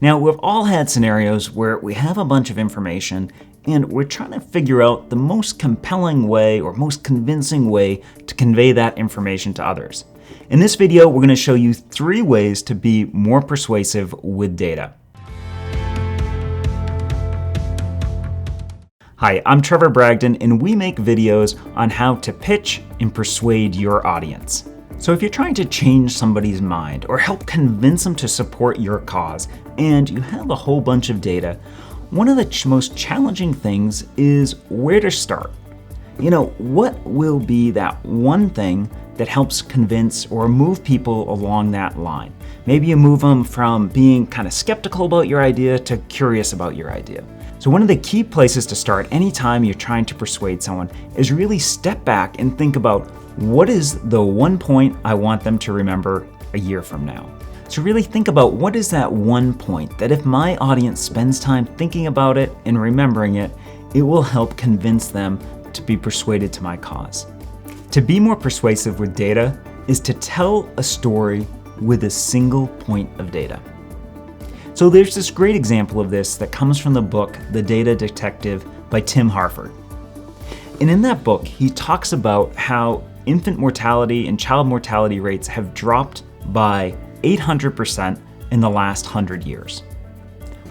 Now, we've all had scenarios where we have a bunch of information and we're trying to figure out the most compelling way or most convincing way to convey that information to others. In this video, we're going to show you 3 ways to be more persuasive with data. Hi, I'm Trevor Bragdon, and we make videos on how to pitch and persuade your audience. So if you're trying to change somebody's mind or help convince them to support your cause, and you have a whole bunch of data, one of the most challenging things is where to start. What will be that one thing that helps convince or move people along that line? Maybe you move them from being kind of skeptical about your idea to curious about your idea. So one of the key places to start anytime you're trying to persuade someone is really step back and think about, what is the one point I want them to remember a year from now? So really think about, what is that one point that if my audience spends time thinking about it and remembering it, it will help convince them to be persuaded to my cause. To be more persuasive with data is to tell a story with a single point of data. So there's this great example of this that comes from the book, The Data Detective by Tim Harford. And in that book, he talks about how infant mortality and child mortality rates have dropped by 800% in the last 100 years.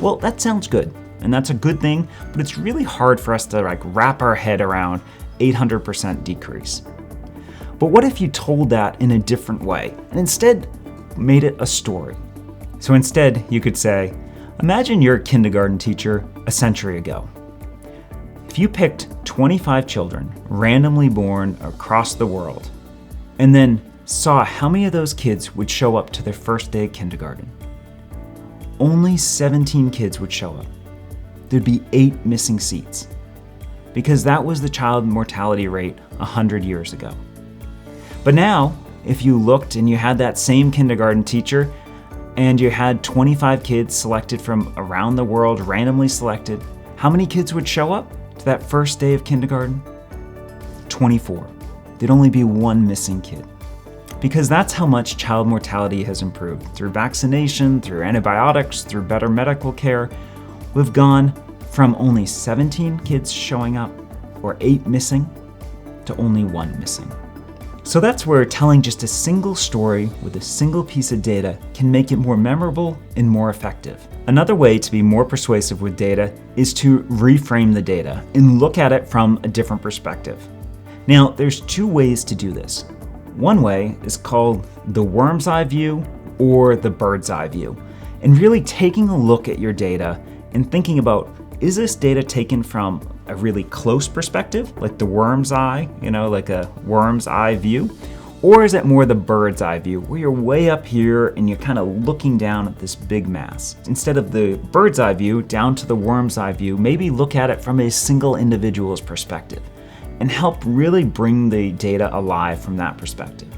Well, that sounds good, and that's a good thing, but it's really hard for us to wrap our head around 800% decrease. But what if you told that in a different way and instead made it a story? So instead, you could say, imagine you're a kindergarten teacher a century ago. If you picked 25 children randomly born across the world and then saw how many of those kids would show up to their first day of kindergarten, only 17 kids would show up. There'd be 8 missing seats because that was the child mortality rate 100 years ago. But now, if you looked and you had that same kindergarten teacher and you had 25 kids selected from around the world, randomly selected, how many kids would show up to that first day of kindergarten? 24. There'd only be 1 missing kid. Because that's how much child mortality has improved. Through vaccination, through antibiotics, through better medical care, we've gone from only 17 kids showing up, or 8 missing, to only 1 missing. So that's where telling just a single story with a single piece of data can make it more memorable and more effective. Another way to be more persuasive with data is to reframe the data and look at it from a different perspective. Now, there's 2 ways to do this. One way is called the worm's eye view or the bird's eye view, and really taking a look at your data and thinking about, is this data taken from a really close perspective, like the worm's eye, like a worm's eye view? Or is it more the bird's eye view, where you're way up here and you're kind of looking down at this big mass? Instead of the bird's eye view down to the worm's eye view, maybe look at it from a single individual's perspective and help really bring the data alive from that perspective.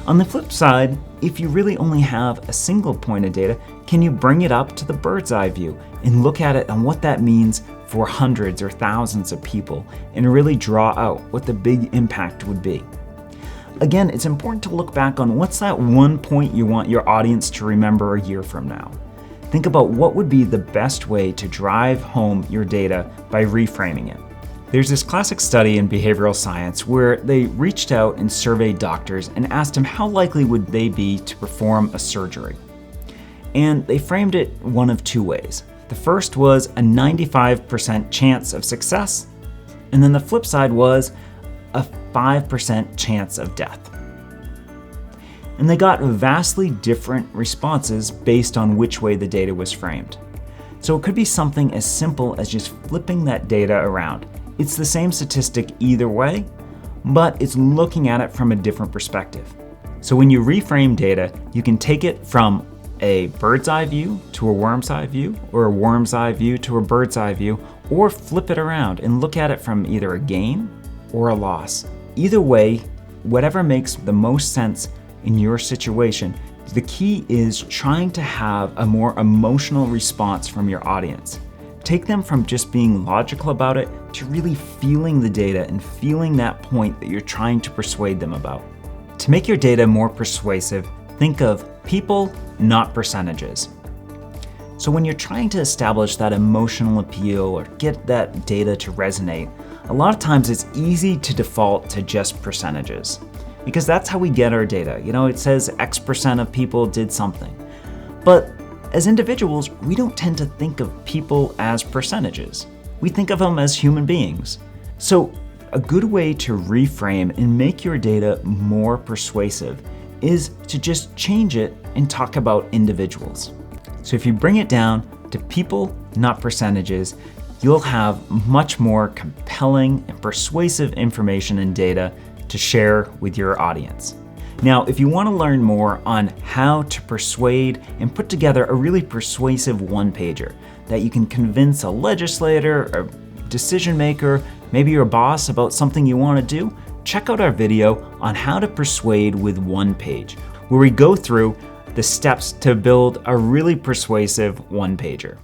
On the flip side, if you really only have a single point of data, can you bring it up to the bird's eye view and look at it and what that means for hundreds or thousands of people and really draw out what the big impact would be? Again, it's important to look back on, what's that one point you want your audience to remember a year from now. Think about what would be the best way to drive home your data by reframing it. There's this classic study in behavioral science where they reached out and surveyed doctors and asked them how likely would they be to perform a surgery. And they framed it one of 2 ways. The first was a 95% chance of success, and then the flip side was a 5% chance of death. And they got vastly different responses based on which way the data was framed. So it could be something as simple as just flipping that data around. It's the same statistic either way, but it's looking at it from a different perspective. So when you reframe data, you can take it from a bird's eye view to a worm's eye view, or a worm's eye view to a bird's eye view, or flip it around and look at it from either a gain or a loss. Either way, whatever makes the most sense in your situation. The key is trying to have a more emotional response from your audience. Take them from just being logical about it to really feeling the data and feeling that point that you're trying to persuade them about. To make your data more persuasive, think of people, not percentages. So when you're trying to establish that emotional appeal or get that data to resonate, a lot of times it's easy to default to just percentages, because that's how we get our data. It says X% of people did something. But as individuals, we don't tend to think of people as percentages. We think of them as human beings. So a good way to reframe and make your data more persuasive is to just change it and talk about individuals. So if you bring it down to people, not percentages, you'll have much more compelling and persuasive information and data to share with your audience. Now, if you want to learn more on how to persuade and put together a really persuasive one-pager that you can convince a legislator, a decision maker, maybe your boss about something you want to do, check out our video on how to persuade with one page, where we go through the steps to build a really persuasive one-pager.